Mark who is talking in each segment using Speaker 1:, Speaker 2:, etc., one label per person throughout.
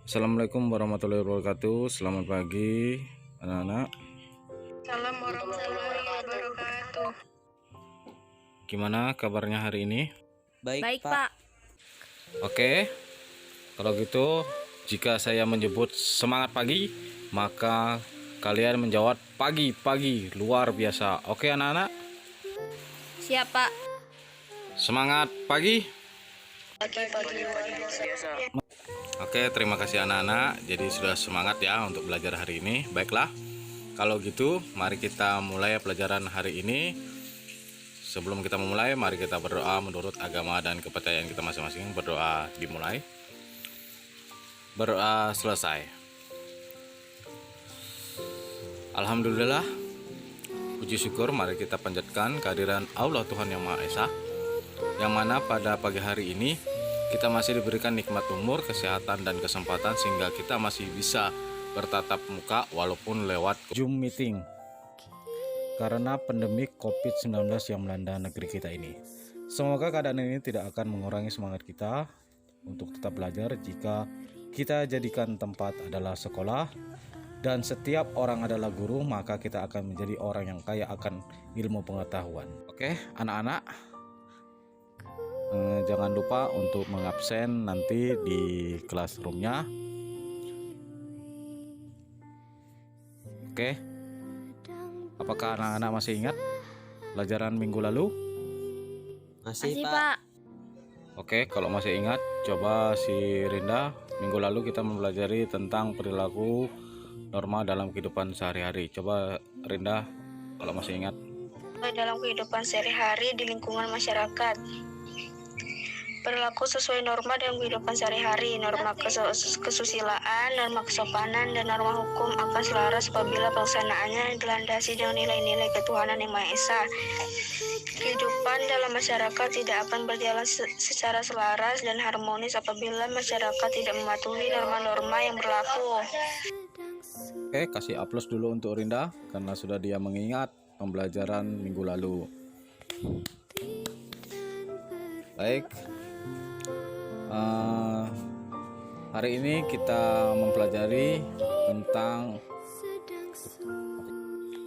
Speaker 1: Assalamualaikum warahmatullahi wabarakatuh. Selamat pagi anak-anak.
Speaker 2: Salam warahmatullahi wabarakatuh.
Speaker 1: Gimana kabarnya hari ini?
Speaker 3: Baik, Pak.
Speaker 1: Oke. Kalau gitu, jika saya menyebut semangat pagi, maka kalian menjawab pagi luar biasa. Oke anak-anak?
Speaker 3: Siap, Pak.
Speaker 1: Semangat pagi.
Speaker 2: Pagi-pagi luar biasa.
Speaker 1: Oke, terima kasih anak-anak. Jadi sudah semangat ya untuk belajar hari ini. Baiklah. Kalau gitu, mari kita mulai pelajaran hari ini. Sebelum kita memulai, mari kita berdoa menurut agama dan kepercayaan kita masing-masing. Berdoa dimulai. Berdoa selesai. Alhamdulillah. Puji syukur mari kita panjatkan kehadiran Allah Tuhan Yang Maha Esa, yang mana pada pagi hari ini kita masih diberikan nikmat umur, kesehatan, dan kesempatan sehingga kita masih bisa bertatap muka walaupun lewat Zoom meeting karena pandemik COVID-19 yang melanda negeri kita ini. Semoga keadaan ini tidak akan mengurangi semangat kita untuk tetap belajar jika kita jadikan tempat adalah sekolah dan setiap orang adalah guru, maka kita akan menjadi orang yang kaya akan ilmu pengetahuan. Oke, anak-anak, jangan lupa untuk mengabsen nanti di classroomnya. Oke, apakah anak-anak masih ingat pelajaran minggu lalu?
Speaker 3: Masih,
Speaker 2: Masih,
Speaker 3: Pak.
Speaker 2: Pak.
Speaker 1: Oke, kalau masih ingat, coba si Rinda, minggu lalu kita mempelajari tentang perilaku norma dalam kehidupan sehari-hari. Coba Rinda, kalau masih ingat.
Speaker 2: Dalam kehidupan sehari-hari di lingkungan masyarakat. Berlaku sesuai norma dalam kehidupan sehari-hari, norma kesusilaan, norma kesopanan, dan norma hukum akan selaras apabila pelaksanaannya dilandasi dengan nilai-nilai ketuhanan Yang Maha Esa. Kehidupan dalam masyarakat tidak akan berjalan secara selaras dan harmonis apabila masyarakat tidak mematuhi norma-norma yang berlaku.
Speaker 1: Oke, kasih aplaus dulu untuk Rinda karena sudah dia mengingat pembelajaran minggu lalu. Baik. Hari ini kita mempelajari tentang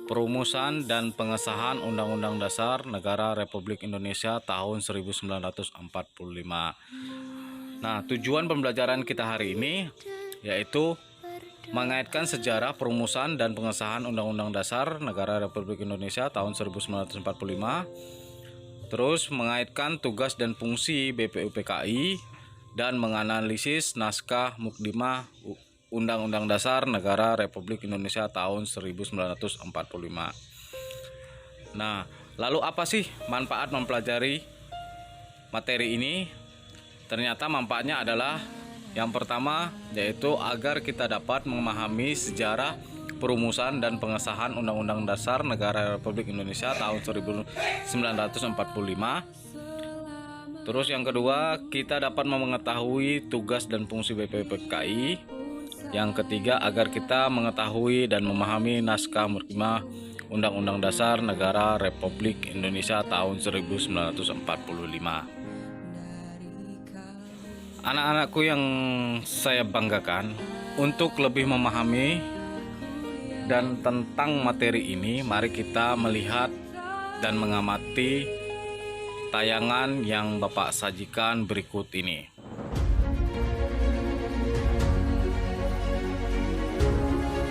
Speaker 1: perumusan dan pengesahan Undang-Undang Dasar Negara Republik Indonesia tahun 1945. Nah, tujuan pembelajaran kita hari ini yaitu mengaitkan sejarah perumusan dan pengesahan Undang-Undang Dasar Negara Republik Indonesia tahun 1945. Terus mengaitkan tugas dan fungsi BPUPKI dan menganalisis naskah Mukdimah Undang-Undang Dasar Negara Republik Indonesia tahun 1945. Nah, lalu apa sih manfaat mempelajari materi ini? Ternyata manfaatnya adalah yang pertama yaitu agar kita dapat memahami sejarah perumusan dan pengesahan Undang-Undang Dasar Negara Republik Indonesia tahun 1945. Terus yang kedua, kita dapat mengetahui tugas dan fungsi BPUPKI. Yang ketiga, agar kita mengetahui dan memahami naskah Mukdimah Undang-Undang Dasar Negara Republik Indonesia tahun 1945. Anak-anakku yang saya banggakan, untuk lebih memahami dan tentang materi ini, mari kita melihat dan mengamati tayangan yang Bapak sajikan berikut ini.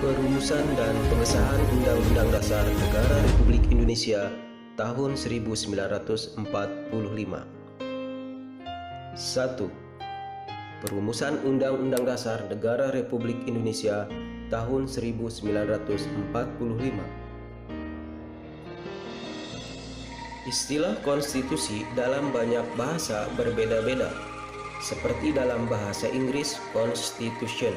Speaker 4: Perumusan dan pengesahan Undang-Undang Dasar Negara Republik Indonesia tahun 1945. 1. Perumusan Undang-Undang Dasar Negara Republik Indonesia tahun 1945. Istilah konstitusi dalam banyak bahasa berbeda-beda, seperti dalam bahasa Inggris Constitution,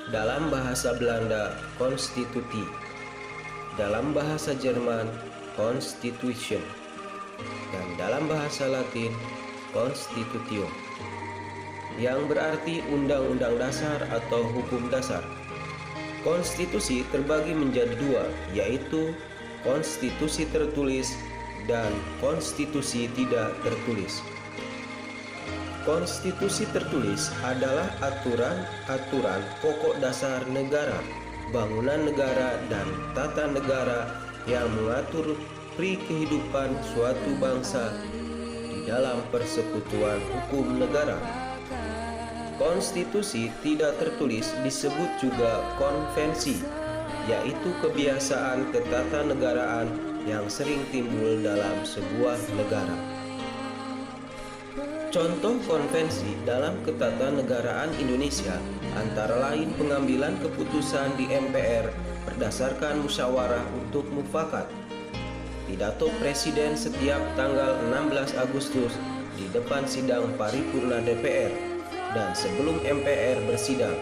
Speaker 4: dalam bahasa Belanda Constitutie, dalam bahasa Jerman Constitution, dan dalam bahasa Latin Constitutio, yang berarti undang-undang dasar atau hukum dasar. Konstitusi terbagi menjadi dua, yaitu konstitusi tertulis dan konstitusi tidak tertulis. Konstitusi tertulis adalah aturan-aturan pokok dasar negara, bangunan negara, dan tata negara yang mengatur kehidupan suatu bangsa di dalam persekutuan hukum negara. Konstitusi tidak tertulis disebut juga konvensi, yaitu kebiasaan ketatanegaraan yang sering timbul dalam sebuah negara. Contoh konvensi dalam ketatanegaraan Indonesia antara lain pengambilan keputusan di MPR berdasarkan musyawarah untuk mufakat, pidato presiden setiap tanggal 16 Agustus di depan sidang paripurna DPR, dan sebelum MPR bersidang,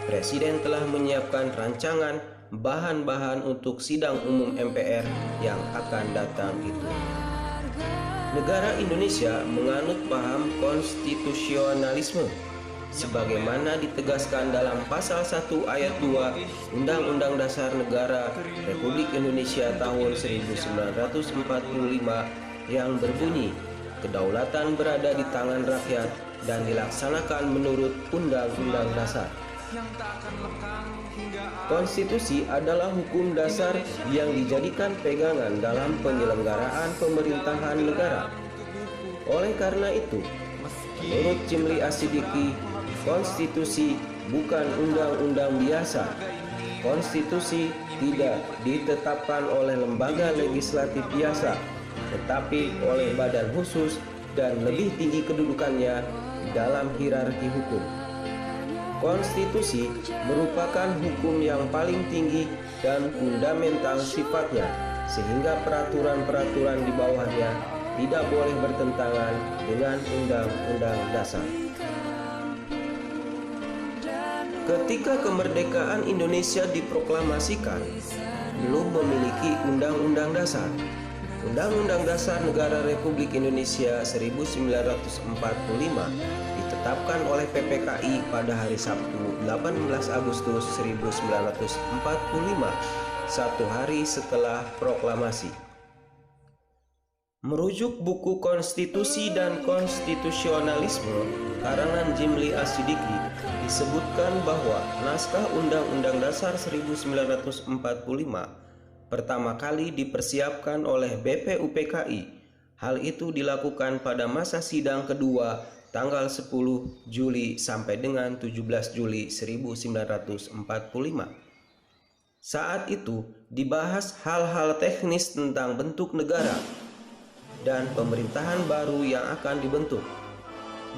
Speaker 4: presiden telah menyiapkan rancangan bahan-bahan untuk sidang umum MPR yang akan datang itu. Negara Indonesia menganut paham konstitusionalisme sebagaimana ditegaskan dalam pasal 1 ayat 2 Undang-Undang Dasar Negara Republik Indonesia tahun 1945 yang berbunyi, kedaulatan berada di tangan rakyat dan dilaksanakan menurut Undang-Undang Dasar. Konstitusi adalah hukum dasar yang dijadikan pegangan dalam penyelenggaraan pemerintahan negara. Oleh karena itu, menurut Jimli Asidiki, konstitusi bukan undang-undang biasa. Konstitusi tidak ditetapkan oleh lembaga legislatif biasa, tetapi oleh badan khusus dan lebih tinggi kedudukannya dalam hierarki hukum. Konstitusi merupakan hukum yang paling tinggi dan fundamental sifatnya, sehingga peraturan-peraturan di bawahnya tidak boleh bertentangan dengan Undang-Undang Dasar. Ketika kemerdekaan Indonesia diproklamasikan, belum memiliki Undang-Undang Dasar. Undang-Undang Dasar Negara Republik Indonesia 1945 ditetapkan oleh PPKI pada hari Sabtu 18 Agustus 1945, satu hari setelah proklamasi. Merujuk buku Konstitusi dan Konstitusionalisme karangan Jimli Asidiki, disebutkan bahwa naskah Undang-Undang Dasar 1945 pertama kali dipersiapkan oleh BPUPKI. Hal itu dilakukan pada masa sidang kedua tanggal 10 Juli sampai dengan 17 Juli 1945. Saat itu dibahas hal-hal teknis tentang bentuk negara dan pemerintahan baru yang akan dibentuk.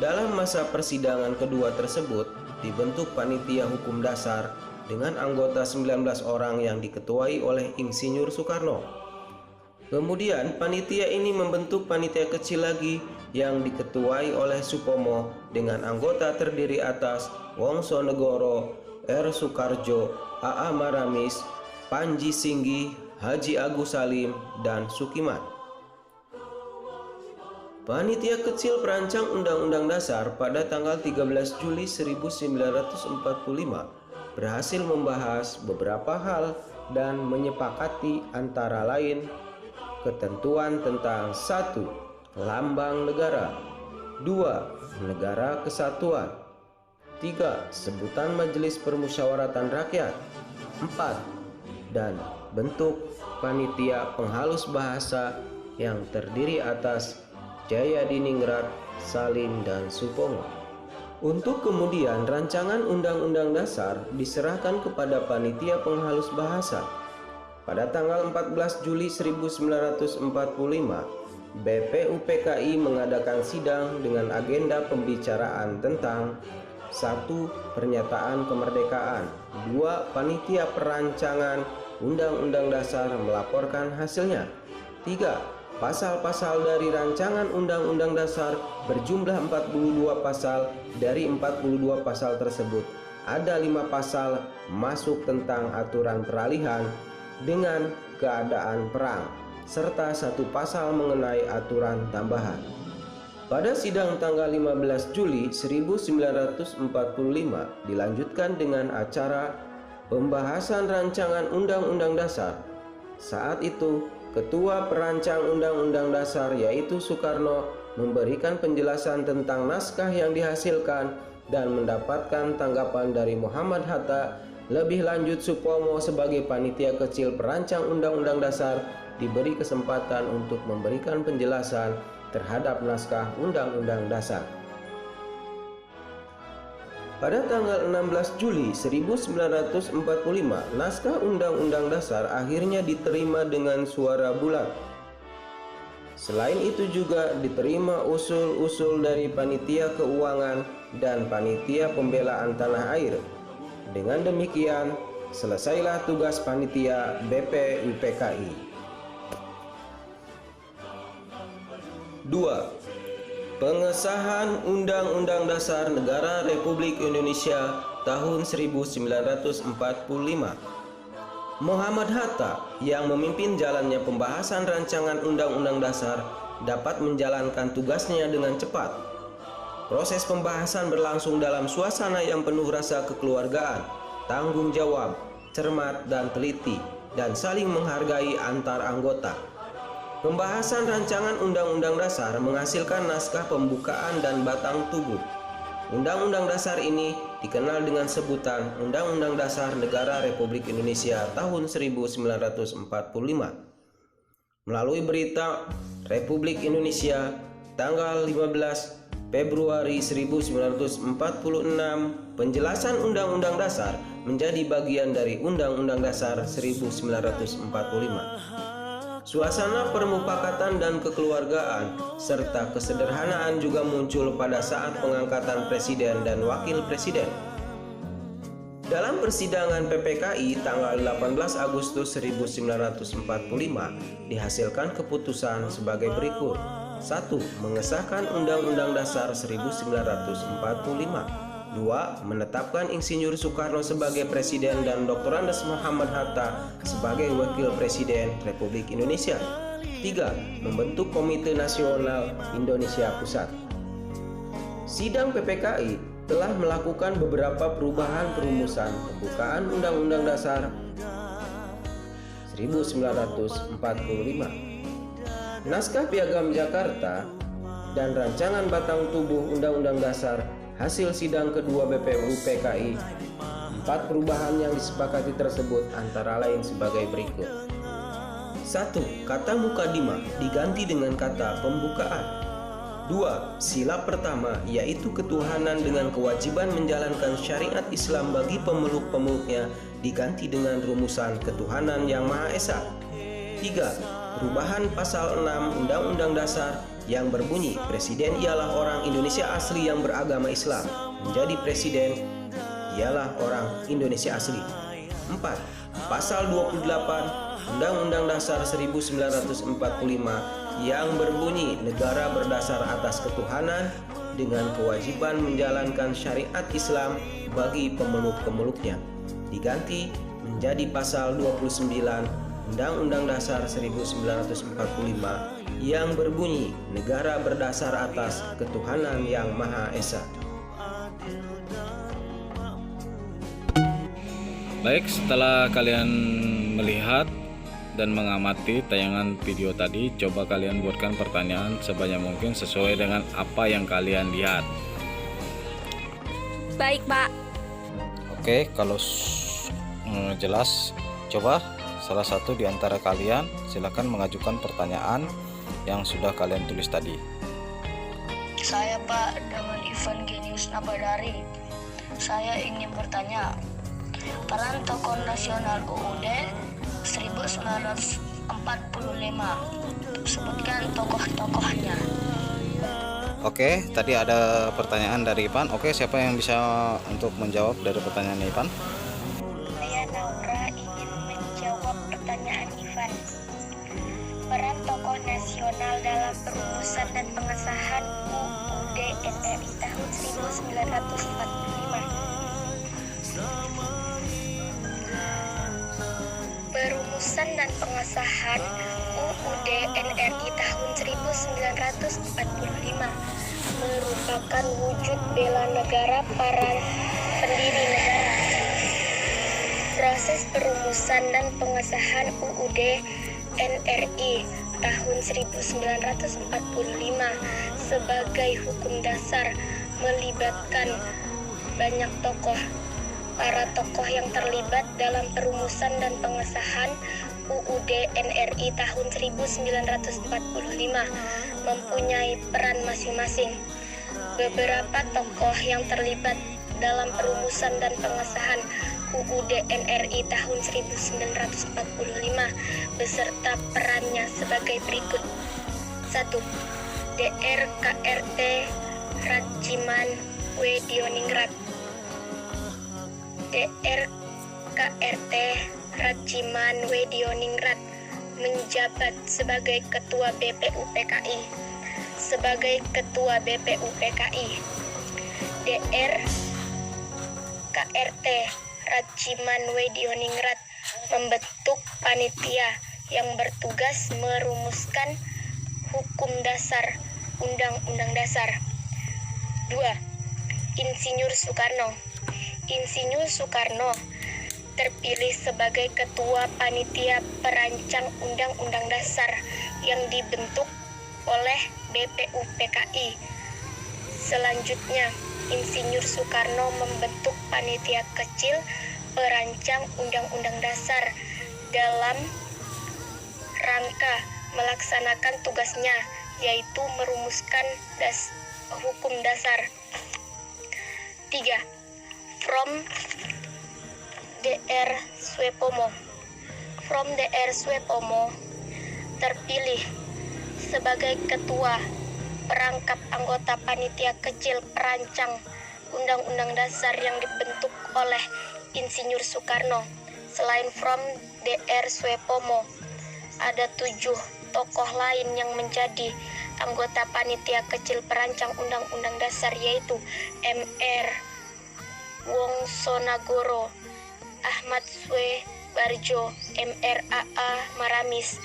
Speaker 4: Dalam masa persidangan kedua tersebut dibentuk panitia hukum dasar dengan anggota 19 orang yang diketuai oleh Insinyur Soekarno. Kemudian panitia ini membentuk panitia kecil lagi yang diketuai oleh Supomo dengan anggota terdiri atas Wongso Negoro, R. Soekarjo, A.A. Maramis, Panji Singgi, Haji Agus Salim, dan Sukiman. Panitia kecil perancang Undang-Undang Dasar pada tanggal 13 Juli 1945 berhasil membahas beberapa hal dan menyepakati antara lain ketentuan tentang 1. Lambang negara, 2. Negara kesatuan, 3. Sebutan Majelis Permusyawaratan Rakyat, 4. Dan bentuk panitia penghalus bahasa yang terdiri atas Jayadiningrat, Salim, dan Supomo. Untuk kemudian rancangan Undang-Undang Dasar diserahkan kepada panitia penghalus bahasa. Pada tanggal 14 Juli 1945, BPUPKI mengadakan sidang dengan agenda pembicaraan tentang 1. Pernyataan kemerdekaan, 2. Panitia perancangan Undang-Undang Dasar melaporkan hasilnya, 3. Pasal-pasal dari rancangan Undang-Undang Dasar berjumlah 42 pasal. Dari 42 pasal tersebut, ada 5 pasal masuk tentang aturan peralihan dengan keadaan perang, serta 1 pasal mengenai aturan tambahan. Pada sidang tanggal 15 Juli 1945 dilanjutkan dengan acara pembahasan rancangan Undang-Undang Dasar. Saat itu Ketua Perancang Undang-Undang Dasar yaitu Soekarno memberikan penjelasan tentang naskah yang dihasilkan dan mendapatkan tanggapan dari Muhammad Hatta. Lebih lanjut, Supomo sebagai panitia kecil perancang Undang-Undang Dasar diberi kesempatan untuk memberikan penjelasan terhadap naskah Undang-Undang Dasar. Pada tanggal 16 Juli 1945, naskah Undang-Undang Dasar akhirnya diterima dengan suara bulat. Selain itu juga diterima usul-usul dari Panitia Keuangan dan Panitia Pembelaan Tanah Air. Dengan demikian, selesailah tugas panitia BPUPKI. 2. Pengesahan Undang-Undang Dasar Negara Republik Indonesia tahun 1945. Muhammad Hatta yang memimpin jalannya pembahasan rancangan Undang-Undang Dasar dapat menjalankan tugasnya dengan cepat. Proses pembahasan berlangsung dalam suasana yang penuh rasa kekeluargaan, tanggung jawab, cermat dan teliti, dan saling menghargai antar anggota. Pembahasan rancangan Undang-Undang Dasar menghasilkan naskah pembukaan dan batang tubuh. Undang-Undang Dasar ini dikenal dengan sebutan Undang-Undang Dasar Negara Republik Indonesia tahun 1945. Melalui berita Republik Indonesia tanggal 15 Februari 1946, penjelasan Undang-Undang Dasar menjadi bagian dari Undang-Undang Dasar 1945. Suasana permufakatan dan kekeluargaan serta kesederhanaan juga muncul pada saat pengangkatan presiden dan wakil presiden. Dalam persidangan PPKI tanggal 18 Agustus 1945 dihasilkan keputusan sebagai berikut. 1. Mengesahkan Undang-Undang Dasar 1945. 2. Menetapkan Insinyur Soekarno sebagai Presiden dan Dr. Andes Muhammad Hatta sebagai Wakil Presiden Republik Indonesia. 3. Membentuk Komite Nasional Indonesia Pusat. Sidang PPKI telah melakukan beberapa perubahan perumusan pembukaan Undang-Undang Dasar 1945. Naskah Piagam Jakarta dan rancangan batang tubuh Undang-Undang Dasar hasil sidang kedua BPUPKI. 4 perubahan yang disepakati tersebut antara lain sebagai berikut. 1. Kata mukadimah diganti dengan kata pembukaan. 2. Sila pertama yaitu ketuhanan dengan kewajiban menjalankan syariat Islam bagi pemeluk-pemeluknya diganti dengan rumusan ketuhanan yang Maha Esa. 3. Perubahan pasal 6 Undang-Undang Dasar yang berbunyi Presiden ialah orang Indonesia asli yang beragama Islam menjadi Presiden ialah orang Indonesia asli. 4. Pasal 28 Undang-Undang Dasar 1945 yang berbunyi negara berdasar atas ketuhanan dengan kewajiban menjalankan syariat Islam bagi pemeluk-pemeluknya diganti menjadi pasal 29 Undang-Undang Dasar 1945 yang berbunyi negara berdasar atas ketuhanan yang Maha Esa.
Speaker 1: Baik, setelah kalian melihat dan mengamati tayangan video tadi, coba kalian buatkan pertanyaan sebanyak mungkin sesuai dengan apa yang kalian lihat.
Speaker 3: Baik, Pak.
Speaker 1: Oke, kalau jelas, coba salah satu di antara kalian silakan mengajukan pertanyaan yang sudah kalian tulis tadi.
Speaker 2: Saya Pak dengan Ivan Genius Nabadari. Saya ingin bertanya, peran tokoh nasional UUD 1945. Sebutkan tokoh-tokohnya.
Speaker 1: Oke, tadi ada pertanyaan dari Ivan. Oke, siapa yang bisa untuk menjawab dari pertanyaan Ivan?
Speaker 2: Saya Naura ingin menjawab pertanyaan Ivan. Peran tokoh nasional dalam perumusan dan pengesahan UUD NRI tahun 1945. Perumusan dan pengesahan UUD NRI tahun 1945 merupakan wujud bela negara para pendiri negara. Proses perumusan dan pengesahan UUD NRI tahun 1945 sebagai hukum dasar melibatkan banyak tokoh. Para tokoh yang terlibat dalam perumusan dan pengesahan UUD NRI tahun 1945 mempunyai peran masing-masing. Beberapa tokoh yang terlibat dalam perumusan dan pengesahan UUD NRI tahun 1945 beserta perannya sebagai berikut. 1. Dr. KRT Rajiman W. Dioningrat. Dr. KRT Rajiman W. Dioningrat menjabat sebagai Ketua BPUPKI. Sebagai Ketua BPUPKI, Dr. KRT Rajiman W. Dioningrat membentuk panitia yang bertugas merumuskan hukum dasar Undang-Undang Dasar. 2. Insinyur Soekarno. Insinyur Soekarno terpilih sebagai Ketua Panitia Perancang Undang-Undang Dasar yang dibentuk oleh BPUPKI. Selanjutnya, Insinyur Soekarno membentuk panitia kecil perancang Undang-Undang Dasar dalam rangka melaksanakan tugasnya, yaitu merumuskan hukum dasar. 3. From Dr. Suepomo. From Dr. Suepomo terpilih sebagai ketua perangkap anggota panitia kecil perancang Undang-Undang Dasar yang dibentuk oleh Insinyur Soekarno. Selain From Dr. Suepomo, ada 7 tokoh lain yang menjadi anggota panitia kecil perancang Undang-Undang Dasar, yaitu Mr. Wongsonagoro, Ahmad Swe Barjo, Mr. A.A. Maramis,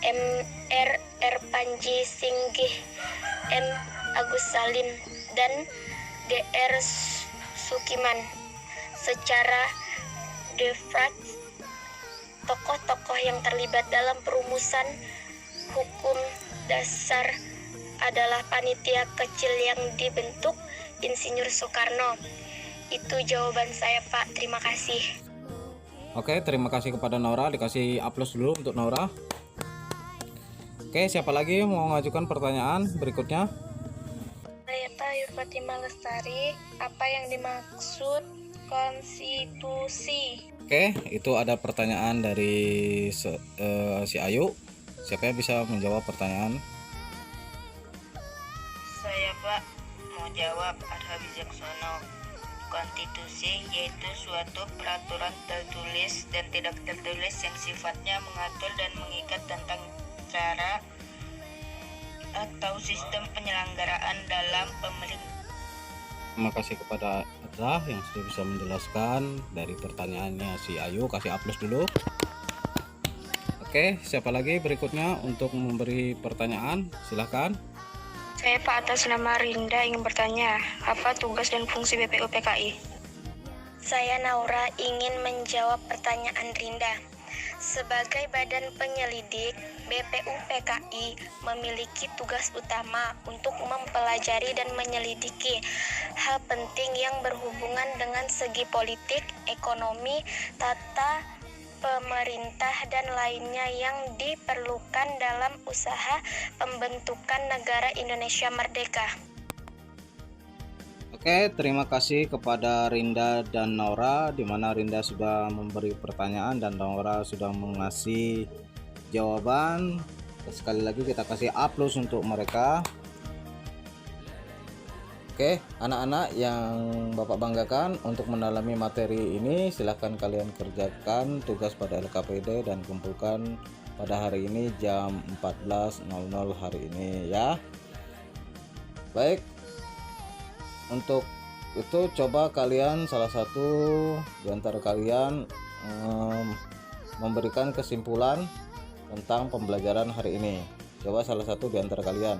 Speaker 2: Mr. R. Panji Singgih, M. Agus Salim, dan Dr. Sukiman. Secara de facto, tokoh-tokoh yang terlibat dalam perumusan hukum dasar adalah panitia kecil yang dibentuk Insinyur Soekarno. Itu jawaban saya, Pak. Terima kasih.
Speaker 1: Oke, terima kasih kepada Naura. Dikasih aplaus dulu untuk Naura. Oke, siapa lagi mau mengajukan pertanyaan berikutnya?
Speaker 2: Saya Pak Yurfatimah Lestari. Apa yang dimaksud konstitusi?
Speaker 1: Oke, itu ada pertanyaan dari si Ayu. Siapa yang bisa menjawab pertanyaan?
Speaker 5: Saya Pak mau jawab, Arha Wijaksono. Konstitusi yaitu suatu peraturan tertulis dan tidak tertulis yang sifatnya mengatur dan mengikat tentang cara atau sistem penyelenggaraan dalam pemerintahan.
Speaker 1: Terima kasih kepada Adra yang sudah bisa menjelaskan dari pertanyaannya si Ayu. Kasih aplaus dulu. Oke, siapa lagi berikutnya untuk memberi pertanyaan? Silahkan.
Speaker 2: Saya Pak atas nama Rinda ingin bertanya, apa tugas dan fungsi BPUPKI? Saya Naura ingin menjawab pertanyaan Rinda. Sebagai badan penyelidik, BPUPKI memiliki tugas utama untuk mempelajari dan menyelidiki hal penting yang berhubungan dengan segi politik, ekonomi, tata pemerintah, dan lainnya yang diperlukan dalam usaha pembentukan negara Indonesia merdeka.
Speaker 1: Oke, terima kasih kepada Rinda dan Naura, di mana Rinda sudah memberi pertanyaan dan Naura sudah mengasih jawaban. Sekali lagi kita kasih aplaus untuk mereka. Oke, anak-anak yang Bapak banggakan, untuk mendalami materi ini silahkan kalian kerjakan tugas pada LKPD dan kumpulkan pada hari ini jam 14.00 hari ini ya. Baik, untuk itu coba kalian salah satu di antara kalian memberikan kesimpulan tentang pembelajaran hari ini. Coba salah satu di antara kalian.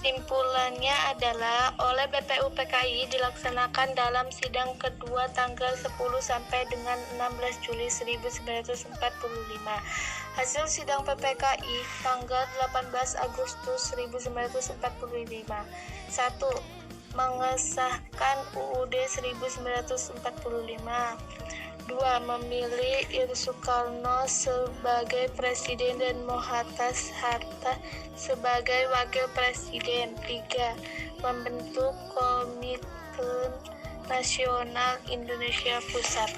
Speaker 2: Kesimpulannya adalah oleh BPU PKI dilaksanakan dalam sidang kedua tanggal 10 sampai dengan 16 Juli 1945. Hasil sidang PPKI tanggal 18 Agustus 1945. 1. Mengesahkan UUD 1945. 2. Memilih Soekarno sebagai Presiden dan Mohatas Hatta sebagai Wakil Presiden. 3. Membentuk Komite Nasional Indonesia Pusat.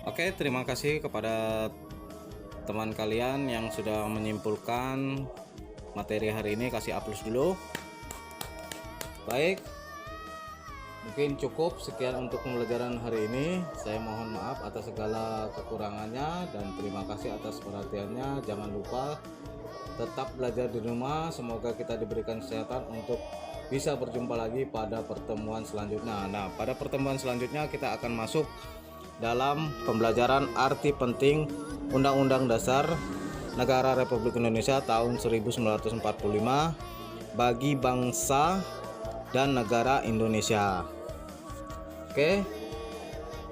Speaker 1: Oke, terima kasih kepada teman kalian yang sudah menyimpulkan materi hari ini. Kasih aplaus dulu. Baik, mungkin cukup sekian untuk pembelajaran hari ini. Saya mohon maaf atas segala kekurangannya dan terima kasih atas perhatiannya. Jangan lupa tetap belajar di rumah. Semoga kita diberikan kesehatan untuk bisa berjumpa lagi pada pertemuan selanjutnya. Nah, pada pertemuan selanjutnya kita akan masuk dalam pembelajaran arti penting Undang-Undang Dasar Negara Republik Indonesia tahun 1945 bagi bangsa dan negara Indonesia. Oke,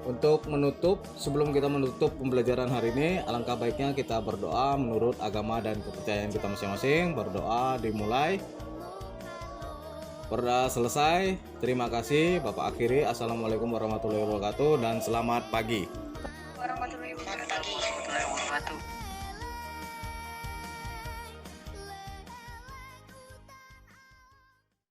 Speaker 1: untuk menutup, sebelum kita menutup pembelajaran hari ini, alangkah baiknya kita berdoa menurut agama dan kepercayaan kita masing-masing. Berdoa dimulai, berdoa selesai. Terima kasih. Bapak akhiri. Assalamualaikum warahmatullahi wabarakatuh dan selamat pagi.
Speaker 2: Warahmatullahi wabarakatuh.